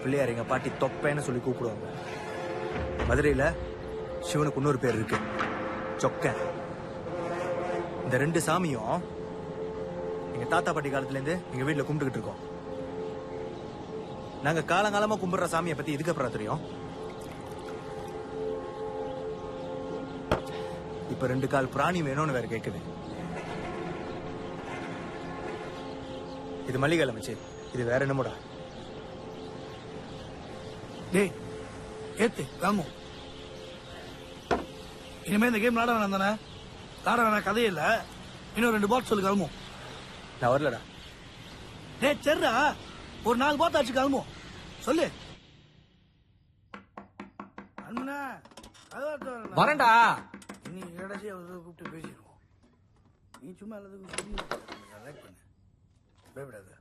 பிள்ளையார் எங்க பாட்டி தொப்பேன்னு சொல்லி கூப்பிடுவாங்க. மதுரையில சிவனுக்கு இன்னொரு பேர் இருக்கு, சொக்க. இந்த 2 சாமியும் எங்க தாத்தா பாட்டி காலத்துல இருந்து எங்க வீட்டுல கும்பிட்டுக்கிட்டு இருக்கோம். நாங்க காலங்காலமா கும்பிடுற சாமியை பத்தி இதுக்கு அப்புறம் தெரியும். இப்ப 2 கால் பிராணி வேணும்னு வேற கேக்குது. இது மல்லிகை மச்சி, இது வேற என்னமோடா. டேய் ஏத்து ராமு, இனிமே இந்த கேம் விளாட வேணாம் தானே? விளாட வேணாம், கதையே இல்ல. இன்னும் 2 பாட் சொல்லு கிளம்பும். நான் வரலடா. டேய் சரிடா, ஒரு 4 பாட் ஆச்சு கிளம்பும். சொல்லு வரேன்டா. நீ கடைசி கூப்பிட்டு பேசிடுவோம். நீ சும்மா எல்லாத்துக்கும் சொல்லி பண்ணு, பயப்படாத.